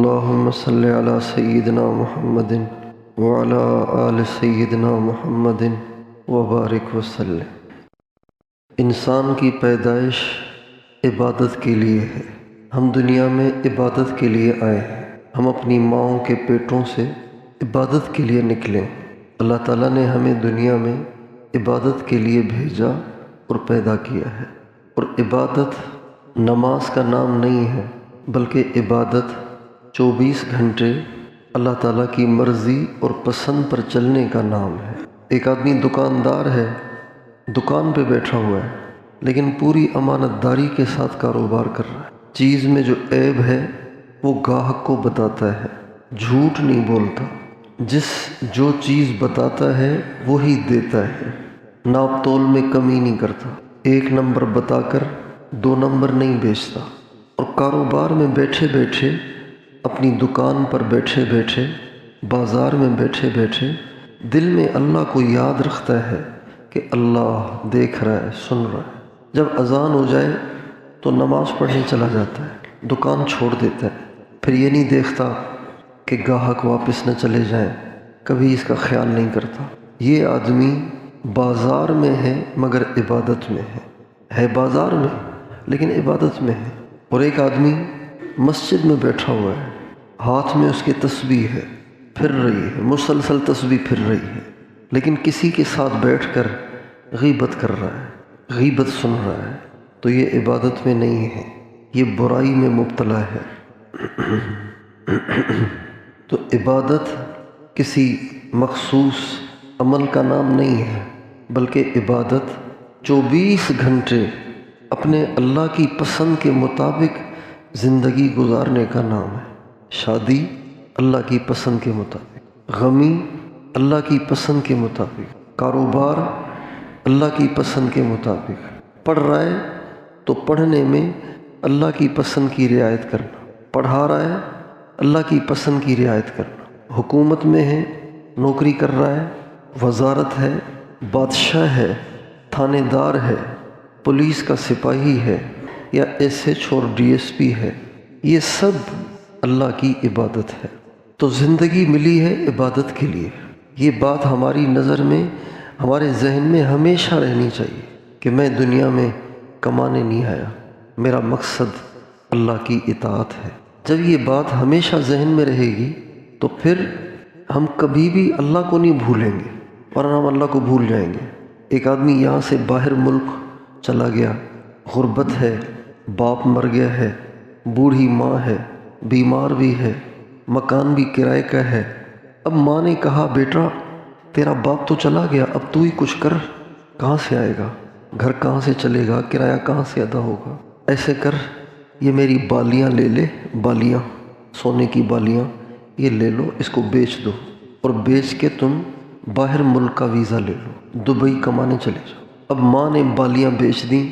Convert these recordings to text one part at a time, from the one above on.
اللہم صلی علی سیدنا محمد وعلی آل سیدنا محمد وبارک وسلم۔ انسان کی پیدائش عبادت کے لیے ہے۔ ہم دنیا میں عبادت کے لیے آئے ہیں۔ ہم اپنی ماؤں کے پیٹوں سے عبادت کے لیے نکلے۔ اللہ تعالیٰ نے ہمیں دنیا میں عبادت کے لیے بھیجا اور پیدا کیا ہے۔ اور عبادت نماز کا نام نہیں ہے، بلکہ عبادت 24 گھنٹے اللہ تعالیٰ کی مرضی اور پسند پر چلنے کا نام ہے۔ ایک آدمی دکاندار ہے، دکان پہ بیٹھا ہوا ہے، لیکن پوری امانت داری کے ساتھ کاروبار کر رہا ہے۔ چیز میں جو عیب ہے وہ گاہک کو بتاتا ہے، جھوٹ نہیں بولتا۔ جو چیز بتاتا ہے وہی دیتا ہے، ناپ تول میں کمی نہیں کرتا۔ 1 نمبر بتا کر 2 نمبر نہیں بیچتا۔ اور کاروبار میں بیٹھے بیٹھے، اپنی دکان پر بیٹھے بیٹھے، بازار میں بیٹھے بیٹھے دل میں اللہ کو یاد رکھتا ہے کہ اللہ دیکھ رہا ہے، سن رہا ہے۔ جب اذان ہو جائے تو نماز پڑھنے چلا جاتا ہے، دکان چھوڑ دیتا ہے۔ پھر یہ نہیں دیکھتا کہ گاہک واپس نہ چلے جائیں، کبھی اس کا خیال نہیں کرتا۔ یہ آدمی بازار میں ہے مگر عبادت میں ہے بازار میں لیکن عبادت میں ہے۔ اور ایک آدمی مسجد میں بیٹھا ہوا ہے، ہاتھ میں اس کے تسبیح ہے، پھر رہی ہے، مسلسل تسبیح پھر رہی ہے، لیکن کسی کے ساتھ بیٹھ کر غیبت کر رہا ہے، غیبت سن رہا ہے، تو یہ عبادت میں نہیں ہے، یہ برائی میں مبتلا ہے۔ تو عبادت کسی مخصوص عمل کا نام نہیں ہے، بلکہ عبادت 24 گھنٹے اپنے اللہ کی پسند کے مطابق زندگی گزارنے کا نام ہے۔ شادی اللہ کی پسند کے مطابق، غمی اللہ کی پسند کے مطابق، کاروبار اللہ کی پسند کے مطابق، پڑھ رہا ہے تو پڑھنے میں اللہ کی پسند کی رعایت کرنا، پڑھا رہا ہے اللہ کی پسند کی رعایت کرنا، حکومت میں ہے، نوکری کر رہا ہے، وزارت ہے، بادشاہ ہے، تھانے دار ہے، پولیس کا سپاہی ہے، یا SH اور DSP ہے، یہ سب اللہ کی عبادت ہے۔ تو زندگی ملی ہے عبادت کے لیے۔ یہ بات ہماری نظر میں، ہمارے ذہن میں ہمیشہ رہنی چاہیے کہ میں دنیا میں کمانے نہیں آیا، میرا مقصد اللہ کی اطاعت ہے۔ جب یہ بات ہمیشہ ذہن میں رہے گی تو پھر ہم کبھی بھی اللہ کو نہیں بھولیں گے، ورنہ ہم اللہ کو بھول جائیں گے۔ ایک آدمی یہاں سے باہر ملک چلا گیا، غربت ہے، باپ مر گیا ہے، بوڑھی ماں ہے، بیمار بھی ہے، مکان بھی کرائے کا ہے۔ اب ماں نے کہا بیٹا تیرا باپ تو چلا گیا، اب تو ہی کچھ کر، کہاں سے آئے گا، گھر کہاں سے چلے گا، کرایہ کہاں سے ادا ہوگا، ایسے کر یہ میری بالیاں لے لے، بالیاں سونے کی بالیاں یہ لے لو، اس کو بیچ دو، اور بیچ کے تم باہر ملک کا ویزا لے لو، دبئی کمانے چلے جاؤ۔ اب ماں نے بالیاں بیچ دیں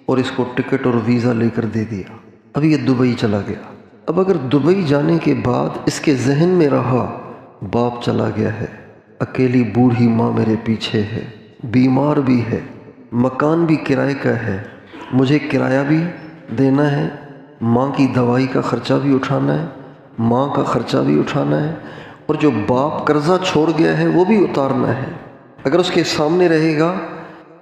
اور اس کو ٹکٹ اور ویزا لے کر دے دیا۔ اب یہ دبئی چلا گیا۔ اب اگر دبئی جانے کے بعد اس کے ذہن میں رہا باپ چلا گیا ہے، اکیلی بوڑھی ماں میرے پیچھے ہے، بیمار بھی ہے، مکان بھی کرائے کا ہے، مجھے کرایہ بھی دینا ہے، ماں کی دوائی کا خرچہ بھی اٹھانا ہے، ماں کا خرچہ بھی اٹھانا ہے، اور جو باپ قرضہ چھوڑ گیا ہے وہ بھی اتارنا ہے۔ اگر اس کے سامنے رہے گا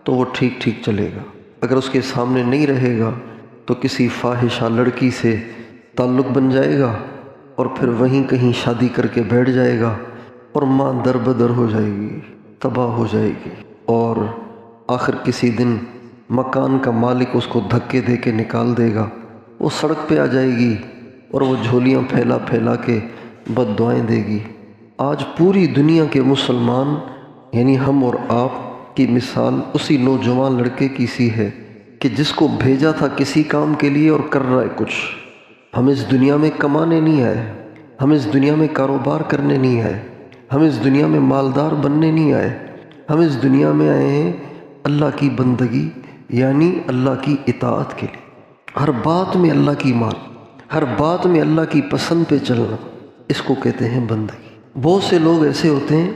تو وہ ٹھیک ٹھیک چلے گا، اگر اس کے سامنے نہیں رہے گا تو کسی فاحشہ لڑکی سے تعلق بن جائے گا، اور پھر وہیں کہیں شادی کر کے بیٹھ جائے گا، اور ماں در بدر ہو جائے گی، تباہ ہو جائے گی، اور آخر کسی دن مکان کا مالک اس کو دھکے دے کے نکال دے گا، وہ سڑک پہ آ جائے گی اور وہ جھولیاں پھیلا پھیلا کے بد دعائیں دے گی۔ آج پوری دنیا کے مسلمان یعنی ہم اور آپ کی مثال اسی نوجوان لڑکے کی سی ہے کہ جس کو بھیجا تھا کسی کام کے لیے اور کر رہا ہے کچھ۔ ہم اس دنیا میں کمانے نہیں آئے، ہم اس دنیا میں کاروبار کرنے نہیں آئے، ہم اس دنیا میں مالدار بننے نہیں آئے، ہم اس دنیا میں آئے ہیں اللہ کی بندگی یعنی اللہ کی اطاعت کے لیے۔ ہر بات میں اللہ کی مان، ہر بات میں اللہ کی پسند پہ چلنا، اس کو کہتے ہیں بندگی۔ بہت سے لوگ ایسے ہوتے ہیں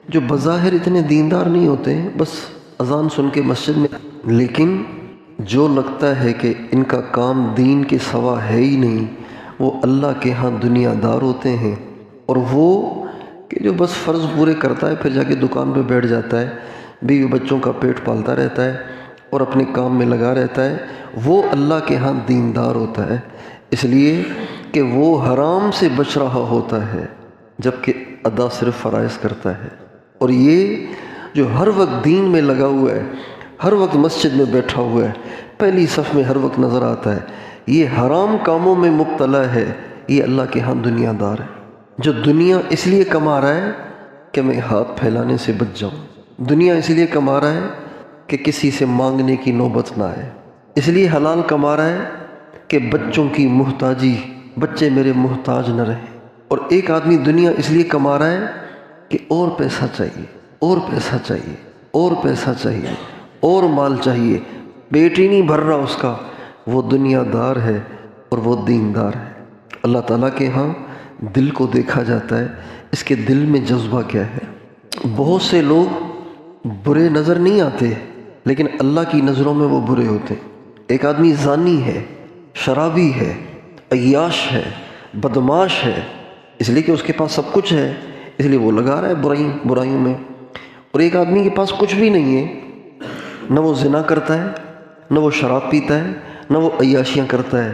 جو بظاہر اتنے دیندار نہیں ہوتے ہیں، بس اذان سن کے مسجد میں، لیکن جو لگتا ہے کہ ان کا کام دین کے سوا ہے ہی نہیں، وہ اللہ کے ہاں دنیا دار ہوتے ہیں، اور وہ کہ جو بس فرض پورے کرتا ہے پھر جا کے دکان پہ بیٹھ جاتا ہے، بیوی بچوں کا پیٹ پالتا رہتا ہے اور اپنے کام میں لگا رہتا ہے، وہ اللہ کے ہاں دیندار ہوتا ہے، اس لیے کہ وہ حرام سے بچ رہا ہوتا ہے جبکہ ادا صرف فرائض کرتا ہے۔ اور یہ جو ہر وقت دین میں لگا ہوا ہے، ہر وقت مسجد میں بیٹھا ہوا ہے، پہلی صف میں ہر وقت نظر آتا ہے، یہ حرام کاموں میں مبتلا ہے، یہ اللہ کے ہاں دنیا دار ہے۔ جو دنیا اس لیے کما رہا ہے کہ میں ہاتھ پھیلانے سے بچ جاؤں، دنیا اس لیے کما رہا ہے کہ کسی سے مانگنے کی نوبت نہ آئے، اس لیے حلال کما رہا ہے کہ بچوں کی محتاجی، بچے میرے محتاج نہ رہیں۔ اور ایک آدمی دنیا اس لیے کما رہا ہے کہ اور پیسہ چاہیے، اور پیسہ چاہیے، اور پیسہ چاہیے، اور مال چاہیے، پیٹ ہی نہیں بھر رہا اس کا، وہ دنیا دار ہے اور وہ دیندار ہے۔ اللہ تعالیٰ کے ہاں دل کو دیکھا جاتا ہے، اس کے دل میں جذبہ کیا ہے۔ بہت سے لوگ برے نظر نہیں آتے لیکن اللہ کی نظروں میں وہ برے ہوتے ہیں۔ ایک آدمی زانی ہے، شرابی ہے، عیاش ہے، بدماش ہے، اس لیے کہ اس کے پاس سب کچھ ہے، اس لیے وہ لگا رہا ہے برائیوں میں۔ اور ایک آدمی کے پاس کچھ بھی نہیں ہے، نہ وہ زنا کرتا ہے، نہ وہ شراب پیتا ہے، نہ وہ عیاشیاں کرتا ہے،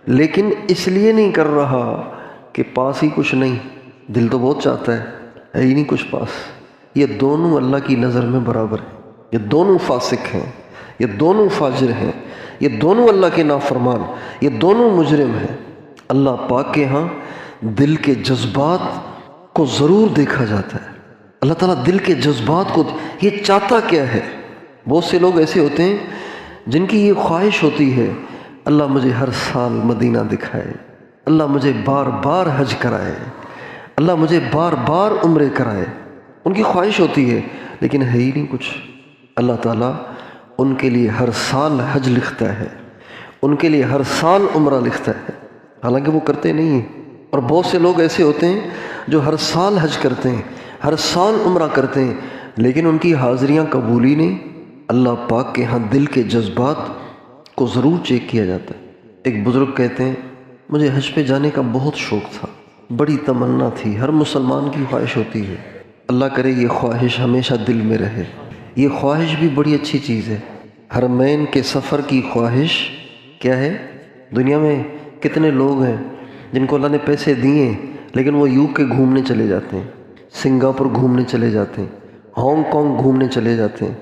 لیکن اس لیے نہیں کر رہا کہ پاس ہی کچھ نہیں، دل تو بہت چاہتا ہے ہی نہیں کچھ پاس۔ یہ دونوں اللہ کی نظر میں برابر ہیں، یہ دونوں فاسق ہیں، یہ دونوں فاجر ہیں، یہ دونوں اللہ کے نافرمان، یہ دونوں مجرم ہیں۔ اللہ پاک کے ہاں دل کے جذبات کو ضرور دیکھا جاتا ہے۔ اللہ تعالیٰ دل کے جذبات کو، یہ چاہتا کیا ہے۔ بہت سے لوگ ایسے ہوتے ہیں جن کی یہ خواہش ہوتی ہے اللہ مجھے ہر سال مدینہ دکھائے، اللہ مجھے بار بار حج کرائے، اللہ مجھے بار بار عمرے کرائے، ان کی خواہش ہوتی ہے لیکن ہے ہی نہیں کچھ۔ اللہ تعالیٰ ان کے لیے ہر سال حج لکھتا ہے، ان کے لیے ہر سال عمرہ لکھتا ہے، حالانکہ وہ کرتے نہیں ہیں۔ اور بہت سے لوگ ایسے ہوتے ہیں جو ہر سال حج کرتے ہیں، ہر سال عمرہ کرتے ہیں، لیکن ان کی حاضریاں قبول ہی نہیں۔ اللہ پاک کے ہاں دل کے جذبات کو ضرور چیک کیا جاتا ہے۔ ایک بزرگ کہتے ہیں مجھے حج پہ جانے کا بہت شوق تھا، بڑی تمنا تھی، ہر مسلمان کی خواہش ہوتی ہے۔ اللہ کرے یہ خواہش ہمیشہ دل میں رہے، یہ خواہش بھی بڑی اچھی چیز ہے۔ حرمین کے سفر کی خواہش کیا ہے؟ دنیا میں کتنے لوگ ہیں جن کو اللہ نے پیسے دیے لیکن وہ یو کے گھومنے چلے جاتے ہیں، سنگاپور گھومنے چلے جاتے ہیں، ہانگ کانگ گھومنے چلے جاتے ہیں،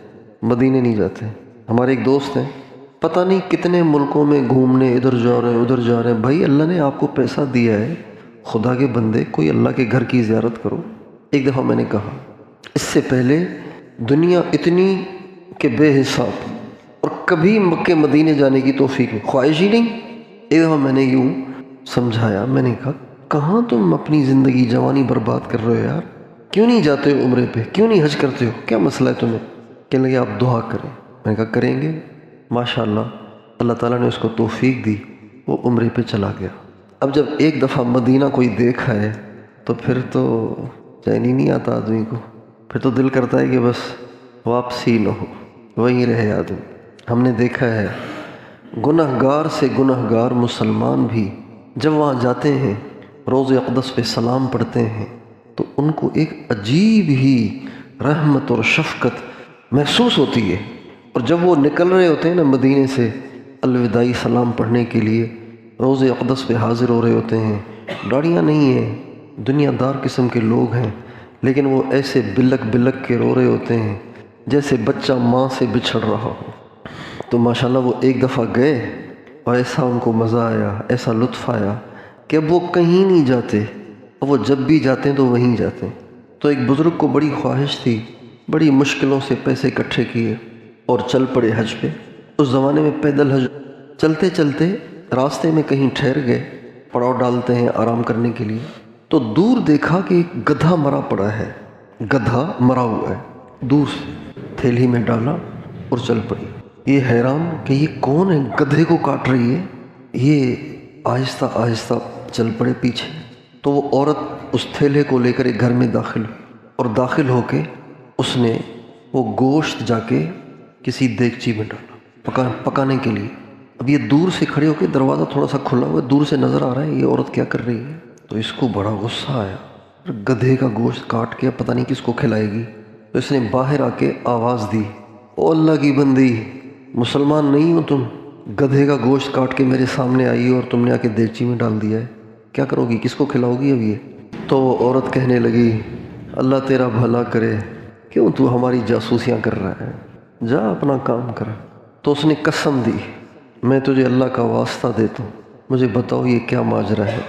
مدینے نہیں جاتے۔ ہمارے ایک دوست ہیں، پتہ نہیں کتنے ملکوں میں گھومنے، ادھر جا رہے ہیں ادھر جا رہے ہیں۔ بھائی اللہ نے آپ کو پیسہ دیا ہے، خدا کے بندے کوئی اللہ کے گھر کی زیارت کرو۔ ایک دفعہ میں نے کہا اس سے پہلے دنیا اتنی کہ بے حساب، اور کبھی مکے مدینے جانے کی توفیق نہیں، خواہش ہی نہیں۔ ایک دفعہ میں نے یوں سمجھایا، میں نے کہا کہاں تم اپنی زندگی جوانی برباد کر رہے ہو یار، کیوں نہیں جاتے ہو عمرے پہ، کیوں نہیں حج کرتے ہو، کیا مسئلہ ہے تمہیں؟ کہنے لگے آپ دعا کریں۔ میں نے کہا کریں گے۔ ماشاءاللہ اللہ تعالیٰ نے اس کو توفیق دی، وہ عمرے پہ چلا گیا۔ اب جب ایک دفعہ مدینہ کوئی دیکھا ہے تو پھر تو چین ہی نہیں آتا آدمی کو، پھر تو دل کرتا ہے کہ بس واپسی نہ ہو، وہیں رہے آدمی۔ ہم نے دیکھا ہے گناہ گار سے گناہ گار مسلمان بھی جب وہاں جاتے ہیں، روضہ اقدس پہ سلام پڑھتے ہیں تو ان کو ایک عجیب ہی رحمت اور شفقت محسوس ہوتی ہے۔ اور جب وہ نکل رہے ہوتے ہیں نا مدینے سے الوداعی سلام پڑھنے کے لیے، روضہ اقدس پہ حاضر ہو رہے ہوتے ہیں، داڑیاں نہیں ہیں، دنیا دار قسم کے لوگ ہیں، لیکن وہ ایسے بلک بلک کے رو رہے ہوتے ہیں جیسے بچہ ماں سے بچھڑ رہا ہو۔ تو ماشاءاللہ وہ ایک دفعہ گئے اور ایسا ان کو مزہ آیا، ایسا لطف آیا کہ اب وہ کہیں نہیں جاتے، اور وہ جب بھی جاتے ہیں تو وہیں جاتے ہیں۔ تو ایک بزرگ کو بڑی خواہش تھی، بڑی مشکلوں سے پیسے اکٹھے کیے اور چل پڑے حج پہ۔ اس زمانے میں پیدل حج، چلتے چلتے راستے میں کہیں ٹھہر گئے، پڑاؤ ڈالتے ہیں آرام کرنے کے لیے، تو دور دیکھا کہ ایک گدھا مرا پڑا ہے، گدھا مرا ہوا ہے، دور سے تھیلی میں ڈالا اور چل پڑی۔ یہ حیران کہ یہ کون ہے گدھے کو کاٹ رہی ہے، یہ آہستہ آہستہ چل پڑے پیچھے۔ تو وہ عورت اس تھیلے کو لے کر ایک گھر میں داخل ہوئی، اور داخل ہو کے اس نے وہ گوشت جا کے کسی دیگچی میں ڈالا پکانے کے لیے۔ اب یہ دور سے کھڑے ہو کے دروازہ تھوڑا سا کھلا ہوا ہے، دور سے نظر آ رہا ہے یہ عورت کیا کر رہی ہے، تو اس کو بڑا غصہ آیا، گدھے کا گوشت کاٹ کے پتہ نہیں کس کو کھلائے گی، تو اس نے باہر آ کے آواز دی، او اللہ کی بندی، مسلمان نہیں ہو تم، گدھے کا گوشت کاٹ کے میرے سامنے آئی اور تم نے آ کے دیگچی میں ڈال دیا ہے، کیا کرو گی، کس کو کھلاؤ گی اب یہ؟ تو وہ عورت کہنے لگی اللہ تیرا بھلا کرے، کیوں تو ہماری جاسوسیاں کر رہا ہے، جا اپنا کام کر۔ تو اس نے قسم دی میں تجھے اللہ کا واسطہ دیتا ہوں، مجھے بتاؤ یہ کیا ماجرا ہے؟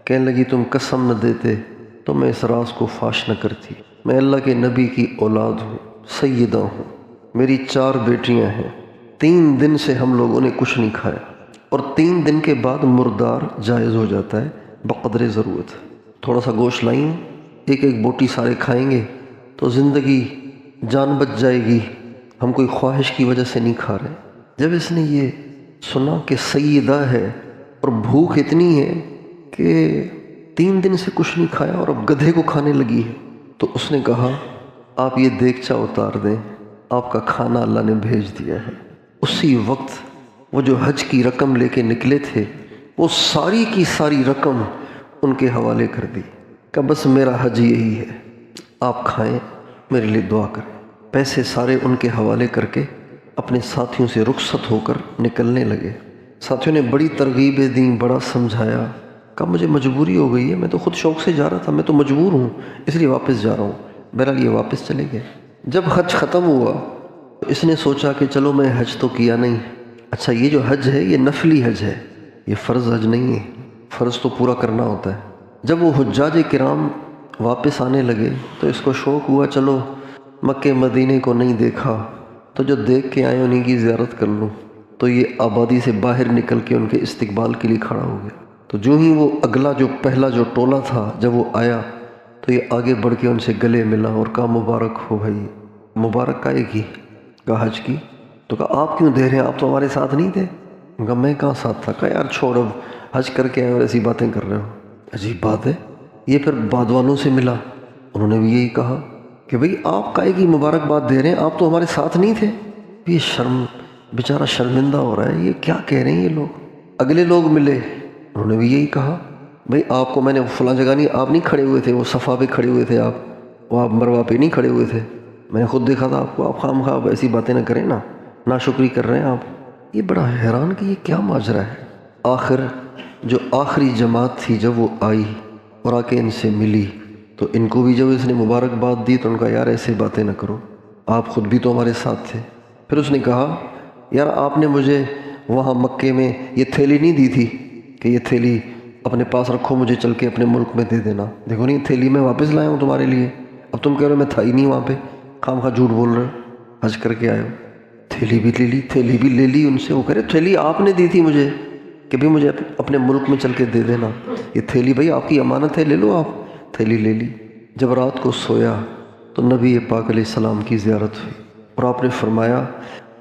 کہنے لگی تم قسم نہ دیتے تو میں اس راز کو فاش نہ کرتی، میں اللہ کے نبی کی اولاد ہوں، سیدہ ہوں، میری 4 بیٹیاں ہیں، 3 دن سے ہم لوگوں نے کچھ نہیں کھایا، اور 3 دن کے بعد مردار جائز ہو جاتا ہے بقدر ضرورت، تھوڑا سا گوشت لائی ہوں، ایک ایک بوٹی سارے کھائیں گے تو زندگی جان بچ جائے گی، ہم کوئی خواہش کی وجہ سے نہیں کھا رہے۔ جب اس نے یہ سنا کہ سیدہ ہے اور بھوک اتنی ہے کہ 3 دن سے کچھ نہیں کھایا اور اب گدھے کو کھانے لگی ہے، تو اس نے کہا آپ یہ دیگچا اتار دیں، آپ کا کھانا اللہ نے بھیج دیا ہے۔ اسی وقت وہ جو حج کی رقم لے کے نکلے تھے وہ ساری کی ساری رقم ان کے حوالے کر دی کہ بس میرا حج یہی ہے، آپ کھائیں، میرے لیے دعا کریں۔ پیسے سارے ان کے حوالے کر کے اپنے ساتھیوں سے رخصت ہو کر نکلنے لگے۔ ساتھیوں نے بڑی ترغیبیں دیں، بڑا سمجھایا، کہا مجھے مجبوری ہو گئی ہے، میں تو خود شوق سے جا رہا تھا، میں تو مجبور ہوں اس لیے واپس جا رہا ہوں۔ بہرحال یہ واپس چلے گئے۔ جب حج ختم ہوا تو اس نے سوچا کہ چلو میں حج تو کیا نہیں، اچھا یہ جو حج ہے یہ نفلی حج ہے، یہ فرض حج نہیں ہے، فرض تو پورا کرنا ہوتا ہے۔ جب وہ حجاج کرام واپس آنے لگے تو اس کو شوق ہوا چلو مکے مدینے کو نہیں دیکھا تو جو دیکھ کے آئے انہیں کی زیارت کر لوں، تو یہ آبادی سے باہر نکل کے ان کے استقبال کے لیے کھڑا ہو گیا۔ تو جو ہی وہ اگلا جو پہلا جو ٹولہ تھا جب وہ آیا تو یہ آگے بڑھ کے ان سے گلے ملا اور کہا مبارک ہو بھائی، مبارک کائے کی؟ کہا حج کی۔ تو کہا آپ کیوں دے رہے ہیں، آپ تو ہمارے ساتھ نہیں تھے؟ کہا میں کہاں ساتھ تھا؟ کہا یار چھوڑ، اب حج کر کے آئے اور ایسی باتیں کر رہے ہو، عجیب بات ہے۔ یہ پھر بعد والوں سے ملا، انہوں نے بھی یہی کہا کہ بھئی آپ کائے کی مبارکباد دے رہے ہیں، آپ تو ہمارے ساتھ نہیں تھے۔ یہ بیچارہ شرمندہ ہو رہا ہے، یہ کیا کہہ رہے ہیں یہ لوگ۔ اگلے لوگ ملے، انہوں نے بھی یہی کہا بھئی آپ کو میں نے فلاں جگہ نہیں، آپ نہیں کھڑے ہوئے تھے، وہ صفا پہ کھڑے ہوئے تھے، آپ وہ آپ مروہ پہ نہیں کھڑے ہوئے تھے، میں نے خود دیکھا تھا آپ کو، آپ خام خواہ ایسی باتیں نہ کریں نا، ناشکری کر رہے ہیں آپ۔ یہ بڑا حیران کہ یہ کیا ماجرا ہے۔ آخر جو آخری جماعت تھی جب وہ آئی اور آ کے ان سے ملی تو ان کو بھی جب اس نے مبارکباد دی تو ان کا یار ایسے باتیں نہ کرو، آپ خود بھی تو ہمارے ساتھ تھے۔ پھر اس نے کہا یار آپ نے مجھے وہاں مکے میں یہ تھیلی نہیں دی تھی کہ یہ تھیلی اپنے پاس رکھو، مجھے چل کے اپنے ملک میں دے دینا، دیکھو نہیں تھیلی میں واپس لایا ہوں تمہارے لیے، اب تم کہہ رہے ہو میں تھا ہی نہیں وہاں پہ، خام خواہ جھوٹ بول رہے ہو، حج کر کے آئے ہو۔ تھیلی بھی لے لی، تھیلی بھی لے لی ان سے، وہ کہہ رہے تھیلی آپ نے دی تھی مجھے کہ بھی مجھے اپنے ملک میں چل کے دے دینا، یہ تھیلی بھائی آپ کی امانت ہے، لے لو آپ۔ تھیلی لے لی۔ جب رات کو سویا تو نبی پاک علیہ السلام کی زیارت ہوئی اور آپ نے فرمایا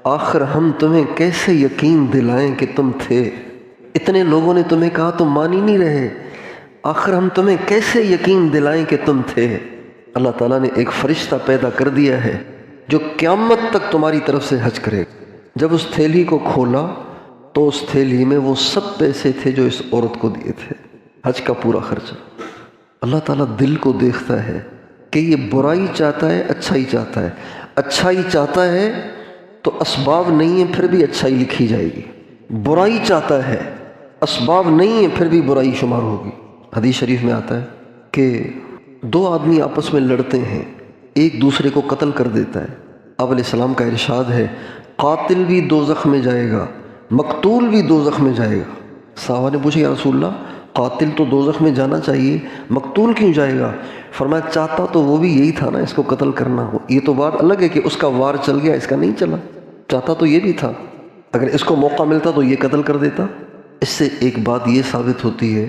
آخر ہم تمہیں کیسے یقین دلائیں کہ تم تھے، اتنے لوگوں نے تمہیں کہا تم مان ہی نہیں رہے، آخر ہم تمہیں کیسے یقین دلائیں کہ تم تھے۔ اللہ تعالیٰ نے ایک فرشتہ پیدا کر دیا ہے جو قیامت تک تمہاری طرف سے حج کرے گا۔ جب اس تھیلی کو کھولا تو اس تھیلی میں وہ سب پیسے تھے جو اس عورت کو دیے تھے، حج کا پورا خرچہ۔ اللہ تعالیٰ دل کو دیکھتا ہے کہ یہ برائی چاہتا ہے، اچھائی چاہتا ہے، اچھائی چاہتا ہے تو اسباب نہیں ہیں پھر بھی اچھائی لکھی جائے گی، برائی چاہتا ہے اسباب نہیں ہیں پھر بھی برائی شمار ہوگی۔ حدیث شریف میں آتا ہے کہ 2 آدمی آپس میں لڑتے ہیں، ایک دوسرے کو قتل کر دیتا ہے، آپ علیہ السلام کا ارشاد ہے قاتل بھی دوزخ میں جائے گا، مقتول بھی دوزخ میں جائے گا۔ صحابہ نے پوچھا یا رسول اللہ قاتل تو دوزخ میں جانا چاہیے، مقتول کیوں جائے گا؟ فرمایا چاہتا تو وہ بھی یہی تھا نا، اس کو قتل کرنا ہو، یہ تو بات الگ ہے کہ اس کا وار چل گیا اس کا نہیں چلا، چاہتا تو یہ بھی تھا، اگر اس کو موقع ملتا تو یہ قتل کر دیتا۔ اس سے ایک بات یہ ثابت ہوتی ہے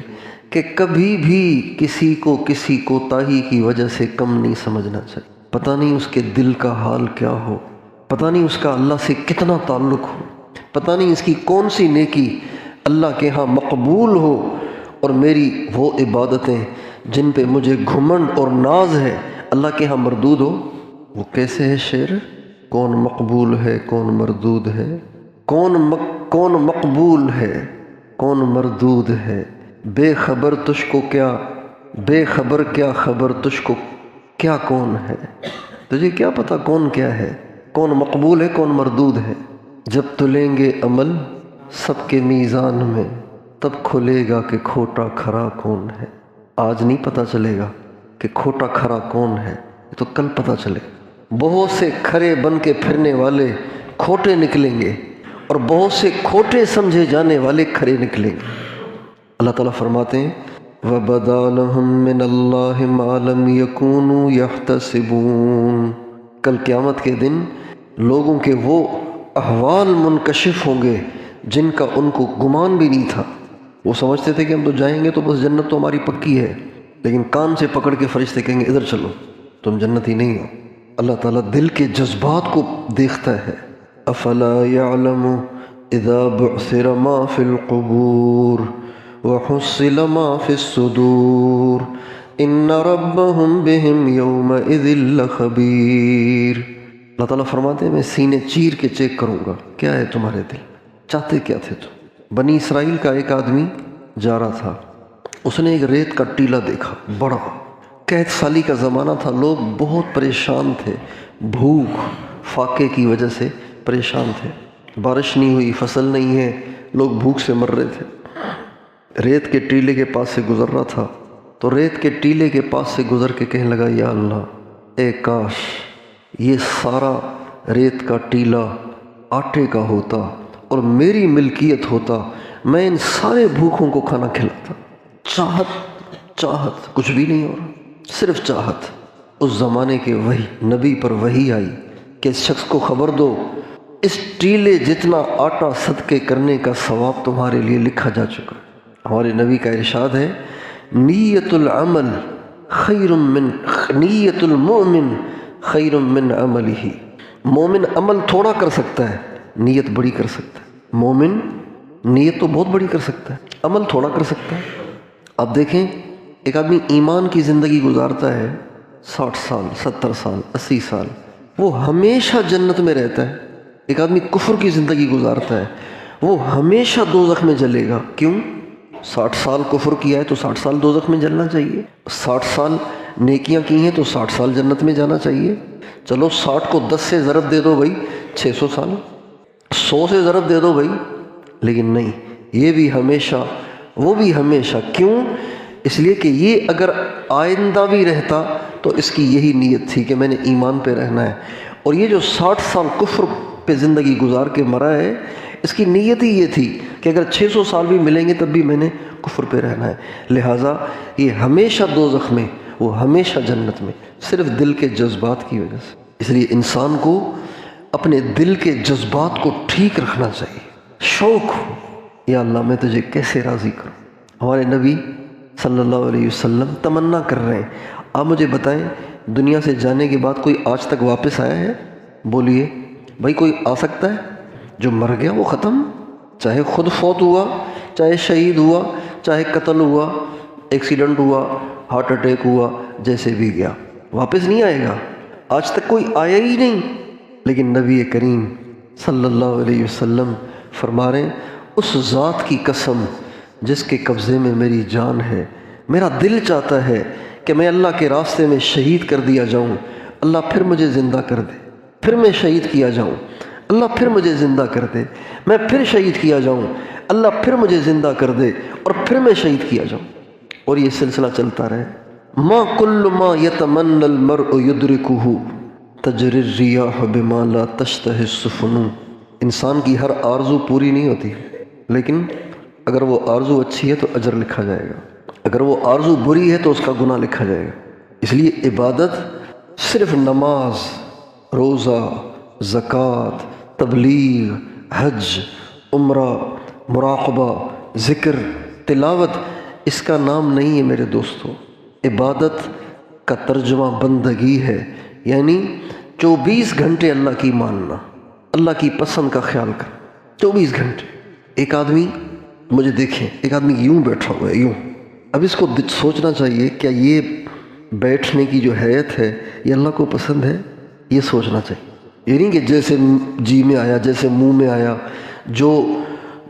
کہ کبھی بھی کسی کو کسی کوتاہی کی وجہ سے کم نہیں سمجھنا چاہیے، پتہ نہیں اس کے دل کا حال کیا ہو، پتہ نہیں اس کا اللہ سے کتنا تعلق ہو، پتہ نہیں اس کی کون سی نیکی اللہ کے ہاں مقبول ہو، اور میری وہ عبادتیں جن پہ مجھے گھمنڈ اور ناز ہے اللہ کے ہاں مردود ہو۔ وہ کیسے ہے شعر، کون مقبول ہے کون مردود ہے، کون مقبول ہے کون مردود ہے، بے خبر تجھ کو کیا، بے خبر کیا خبر تجھ کو کیا کون ہے، تجھے کیا پتہ کون کیا ہے، کون مقبول ہے کون مردود ہے۔ جب تلیں گے عمل سب کے میزان میں، تب کھلے گا کہ کھوٹا کھرا کون ہے۔ آج نہیں پتہ چلے گا کہ کھوٹا کھرا کون ہے، یہ تو کل پتہ چلے۔ بہت سے کھرے بن کے پھرنے والے کھوٹے نکلیں گے، اور بہت سے کھوٹے سمجھے جانے والے کھرے نکلیں گے۔ اللہ تعالیٰ فرماتے ہیں وَبَدَا لَهُم مِّنَ اللَّهِ مَا لَمْ يَكُونُوا يَحْتَسِبُونَ، کل قیامت کے دن لوگوں کے وہ احوال منکشف ہوں گے جن کا ان کو گمان بھی نہیں تھا۔ وہ سمجھتے تھے کہ ہم تو جائیں گے تو بس جنت تو ہماری پکی ہے، لیکن کان سے پکڑ کے فرشتے کہیں گے ادھر چلو، تم جنتی نہیں ہو۔ اللہ تعالیٰ دل کے جذبات کو دیکھتا ہے۔ افلا يعلم اذا بعثر ما في القبور وحصل ما في الصدور ان ربهم بهم يومئذ لخبير۔ اللہ تعالیٰ فرماتے ہیں میں سینے چیر کے چیک کروں گا کیا ہے تمہارے دل، چاہتے کیا تھے تم۔ بنی اسرائیل کا ایک آدمی جا رہا تھا، اس نے ایک ریت کا ٹیلہ دیکھا بڑا، قحط سالی کا زمانہ تھا، لوگ بہت پریشان تھے، بھوک فاقے کی وجہ سے پریشان تھے، بارش نہیں ہوئی، فصل نہیں ہے، لوگ بھوک سے مر رہے تھے۔ ریت کے ٹیلے کے پاس سے گزر رہا تھا تو ریت کے ٹیلے کے پاس سے گزر کے کہنے لگا یا اللہ اے کاش یہ سارا ریت کا ٹیلہ آٹے کا ہوتا اور میری ملکیت ہوتا، میں ان سارے بھوکوں کو کھانا کھلاتا۔ چاہت کچھ بھی نہیں ہو رہا، صرف چاہت۔ اس زمانے کے وہی نبی پر وحی آئی کہ اس شخص کو خبر دو اس ٹیلے جتنا آٹا صدقے کرنے کا ثواب تمہارے لیے لکھا جا چکا۔ ہمارے نبی کا ارشاد ہے نیت العمل خیر من نیت المؤمن خیر من عملہ۔ مومن عمل تھوڑا کر سکتا ہے، نیت بڑی کر سکتا ہے۔ مومن نیت تو بہت بڑی کر سکتا ہے، عمل تھوڑا کر سکتا ہے۔ اب دیکھیں ایک آدمی ایمان کی زندگی گزارتا ہے 60 سال 70 سال 80 سال، وہ ہمیشہ جنت میں رہتا ہے۔ ایک آدمی کفر کی زندگی گزارتا ہے، وہ ہمیشہ دوزخ میں جلے گا۔ کیوں؟ 60 سال کفر کیا ہے تو 60 سال دوزخ میں جلنا چاہیے، 60 سال نیکیاں کی ہیں تو 60 سال جنت میں جانا چاہیے۔ چلو 60 کو 10 سے ضرب دے دو بھائی 600 سال، 100 سے ضرب دے دو بھائی، لیکن نہیں، یہ بھی ہمیشہ وہ بھی ہمیشہ۔ کیوں؟ اس لیے کہ یہ اگر آئندہ بھی رہتا تو اس کی یہی نیت تھی کہ میں نے ایمان پہ رہنا ہے، اور یہ جو 60 سال کفر پہ زندگی گزار کے مرا ہے اس کی نیت ہی یہ تھی کہ اگر 600 سال بھی ملیں گے تب بھی میں نے کفر پہ رہنا ہے، لہٰذا یہ ہمیشہ دوزخ میں، وہ ہمیشہ جنت میں، صرف دل کے جذبات کی وجہ سے۔ اس لیے انسان کو اپنے دل کے جذبات کو ٹھیک رکھنا چاہیے، شوق ہو یا اللہ میں تجھے کیسے راضی کروں۔ ہمارے نبی صلی اللہ علیہ وسلم تمنا کر رہے ہیں، آپ مجھے بتائیں دنیا سے جانے کے بعد کوئی آج تک واپس آیا ہے؟ بولیے بھائی کوئی آ سکتا ہے؟ جو مر گیا وہ ختم، چاہے خود فوت ہوا، چاہے شہید ہوا، چاہے قتل ہوا، ایکسیڈنٹ ہوا، ہارٹ اٹیک ہوا، جیسے بھی گیا واپس نہیں آئے گا۔ آج تک کوئی آیا ہی نہیں، لیکن نبی کریم صلی اللہ علیہ وسلم فرما رہے ہیں اس ذات کی قسم جس کے قبضے میں میری جان ہے، میرا دل چاہتا ہے کہ میں اللہ کے راستے میں شہید کر دیا جاؤں، اللہ پھر مجھے زندہ کر دے، پھر میں شہید کیا جاؤں، اللہ پھر مجھے زندہ کر دے، میں پھر شہید کیا جاؤں، اللہ پھر مجھے زندہ کر دے اور پھر میں شہید کیا جاؤں، اور یہ سلسلہ چلتا رہے۔ ما کل ما یتمنى المرء یدرکہ تجری الریاح بما لا تشتہی السفن۔ انسان کی ہر آرزو پوری نہیں ہوتی، لیکن اگر وہ آرزو اچھی ہے تو اجر لکھا جائے گا، اگر وہ آرزو بری ہے تو اس کا گناہ لکھا جائے گا۔ اس لیے عبادت صرف نماز، روزہ، زکوٰۃ، تبلیغ، حج، عمرہ، مراقبہ، ذکر، تلاوت اس کا نام نہیں ہے میرے دوستو۔ عبادت کا ترجمہ بندگی ہے، یعنی 24 گھنٹے اللہ کی ماننا، اللہ کی پسند کا خیال کر، 24 گھنٹے۔ ایک آدمی مجھے دیکھیں، ایک آدمی یوں بیٹھا ہوا ہے، یوں، اب اس کو سوچنا چاہیے کیا یہ بیٹھنے کی جو حیت ہے یہ اللہ کو پسند ہے؟ یہ سوچنا چاہیے، یہ نہیں کہ جیسے جی میں آیا جیسے منہ میں آیا، جو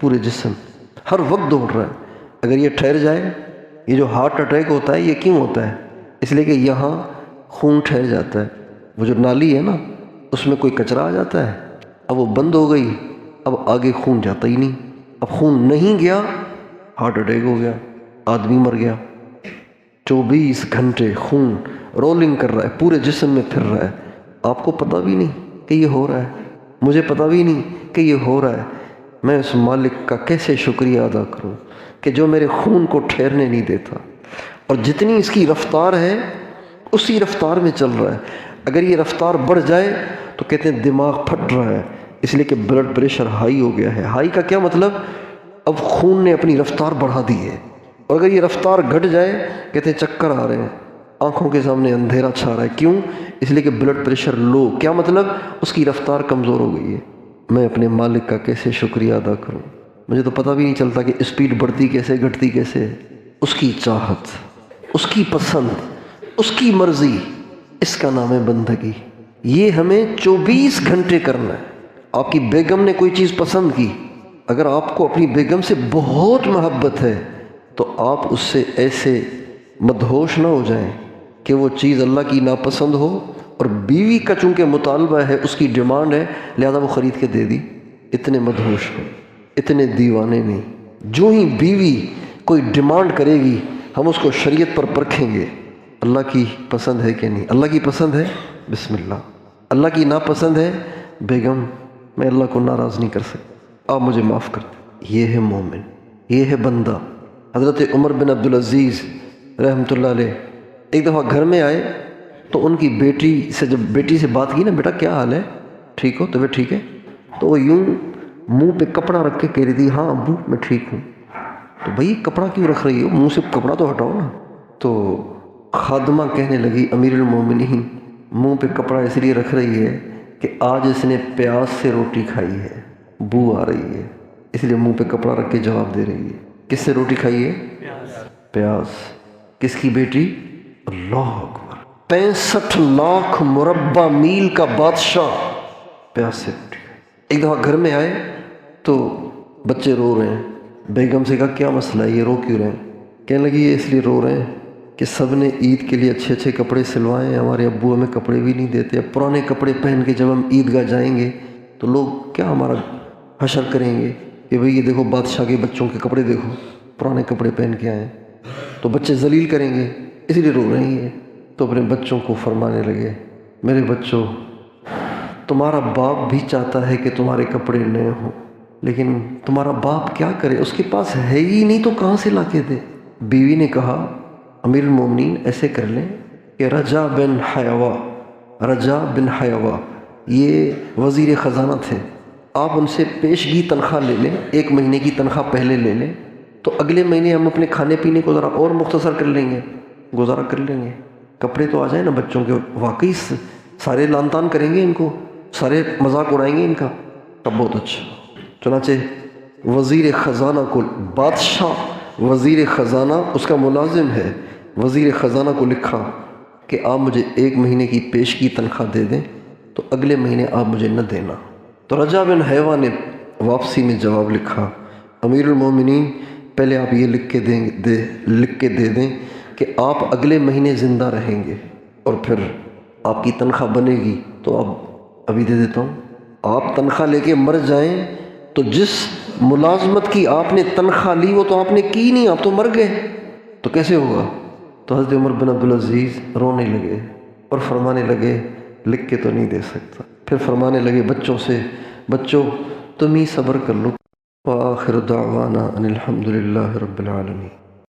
پورے جسم ہر وقت دوڑ رہا ہے. اگر یہ ٹھہر جائے، یہ جو ہارٹ اٹیک ہوتا ہے یہ کیوں ہوتا ہے؟ اس لیے کہ یہاں خون ٹھہر جاتا ہے. وہ جو نالی ہے نا اس میں کوئی کچرا آ جاتا ہے، اب وہ بند ہو گئی، اب آگے خون جاتا ہی نہیں. اب خون نہیں گیا، ہارٹ اٹیک ہو گیا، آدمی مر گیا. 24 گھنٹے خون رولنگ کر رہا ہے، پورے جسم میں پھر رہا ہے. آپ کو پتہ بھی نہیں کہ یہ ہو رہا ہے، مجھے پتہ بھی نہیں کہ یہ ہو رہا ہے. میں اس مالک کا کیسے شکریہ ادا کروں کہ جو میرے خون کو ٹھہرنے نہیں دیتا، اور جتنی اس کی رفتار ہے اسی رفتار میں چل رہا ہے. اگر یہ رفتار بڑھ جائے تو کہتے ہیں دماغ پھٹ رہا ہے، اس لیے کہ بلڈ پریشر ہائی ہو گیا ہے. ہائی کا کیا مطلب؟ اب خون نے اپنی رفتار بڑھا دی ہے. اور اگر یہ رفتار گھٹ جائے کہتے ہیں چکر آ رہے ہیں، آنکھوں کے سامنے اندھیرا چھا رہا ہے. کیوں؟ اس لیے کہ بلڈ پریشر لو. کیا مطلب؟ اس کی رفتار کمزور ہو گئی ہے. میں اپنے مالک کا کیسے شکریہ ادا کروں؟ مجھے تو پتہ بھی نہیں چلتا کہ اسپیڈ بڑھتی کیسے گھٹتی کیسے. اس کی چاہت، اس کی پسند، اس کی مرضی، اس کا نام ہے بندگی. یہ ہمیں 24 گھنٹے کرنا ہے. آپ کی بیگم نے کوئی چیز پسند کی، اگر آپ کو اپنی بیگم سے بہت محبت ہے تو آپ اس سے ایسے مدہوش نہ ہو جائیں کہ وہ چیز اللہ کی ناپسند ہو. اور بیوی کا چونکہ مطالبہ ہے، اس کی ڈیمانڈ ہے، لہذا وہ خرید کے دے دی. اتنے مدہوش ہو، اتنے دیوانے نہیں. جو ہی بیوی کوئی ڈیمانڈ کرے گی ہم اس کو شریعت پر پرکھیں گے، اللہ کی پسند ہے کہ نہیں. اللہ کی پسند ہے، بسم اللہ. اللہ کی ناپسند ہے، بیگم میں اللہ کو ناراض نہیں کر سکتا، آپ مجھے معاف کر دیں. یہ ہے مومن، یہ ہے بندہ. حضرت عمر بن عبدالعزیز رحمۃ اللہ علیہ ایک دفعہ گھر میں آئے تو ان کی بیٹی سے جب بیٹی سے بات کی نا، بیٹا کیا حال ہے، ٹھیک ہو، طبیعت ٹھیک ہے؟ تو وہ یوں منہ پہ کپڑا رکھ کے کہہ رہی تھی، ہاں ابو میں ٹھیک ہوں. تو بھائی کپڑا کیوں رکھ رہی ہو، منہ سے کپڑا تو ہٹاؤ نا. تو خادمہ کہنے لگی، امیر المومنین منہ پہ کپڑا اس لیے رکھ رہی ہے کہ آج اس نے پیاز سے روٹی کھائی ہے، بو آ رہی ہے، اس لیے منہ پہ کپڑا رکھ کے جواب دے رہی ہے. کس سے روٹی کھائی ہے؟ پیاز. کس کی بیٹی؟ اللہ اکبر. 65 لاکھ مربع میل کا بادشاہ پیاز سے روٹی. ایک دفعہ گھر میں آئے تو بچے رو رہے ہیں. بیگم سے کہا کیا مسئلہ ہے، یہ رو کیوں رہے ہیں؟ کہنے لگی یہ اس لیے رو رہے ہیں کہ سب نے عید کے لیے اچھے اچھے کپڑے سلوائے ہیں، ہمارے ابو ہمیں کپڑے بھی نہیں دیتے. اب پرانے کپڑے پہن کے جب ہم عیدگاہ جائیں گے تو لوگ کیا ہمارا حشر کریں گے کہ بھئی یہ دیکھو بادشاہ کے بچوں کے کپڑے دیکھو، پرانے کپڑے پہن کے آئے ہیں، تو بچے ذلیل کریں گے، اس لیے رو رہی ہیں. تو اپنے بچوں کو فرمانے لگے، میرے بچوں تمہارا باپ بھی چاہتا ہے کہ تمہارے کپڑے نئے ہوں، لیکن تمہارا باپ کیا کرے، اس کے پاس ہے ہی نہیں تو کہاں سے لا کے دے. بیوی نے کہا امیر المومنین ایسے کر لیں کہ رجا بن حیوا یہ وزیر خزانہ تھے، آپ ان سے پیشگی تنخواہ لے لیں، 1 مہینے کی تنخواہ پہلے لے لیں، تو اگلے مہینے ہم اپنے کھانے پینے کو ذرا اور مختصر کر لیں گے، گزارا کر لیں گے. کپڑے تو آ جائیں نا بچوں کے. واقعی سارے لان تان کریں گے ان کو، سارے مذاق اڑائیں گے ان کا. تب بہت اچھا. چنانچہ وزیر خزانہ کو، بادشاہ وزیر خزانہ اس کا ملازم ہے، وزیر خزانہ کو لکھا کہ آپ مجھے 1 مہینے کی پیشگی تنخواہ دے دیں تو اگلے مہینے آپ مجھے نہ دینا. تو رجا بن حیوا نے واپسی میں جواب لکھا، امیر المومنین پہلے آپ یہ لکھ کے دے دیں کہ آپ اگلے مہینے زندہ رہیں گے اور پھر آپ کی تنخواہ بنے گی تو آپ ابھی دے دیتا ہوں. آپ تنخواہ لے کے مر جائیں تو جس ملازمت کی آپ نے تنخواہ لی وہ تو آپ نے کی نہیں، آپ تو مر گئے، تو کیسے ہوگا؟ تو حضرت عمر بن عبدالعزیز رونے لگے اور فرمانے لگے لکھ کے تو نہیں دے سکتا. پھر فرمانے لگے بچوں سے، بچوں تم ہی صبر کر لو. وآخر دعوانا ان الحمد للہ رب العالمین.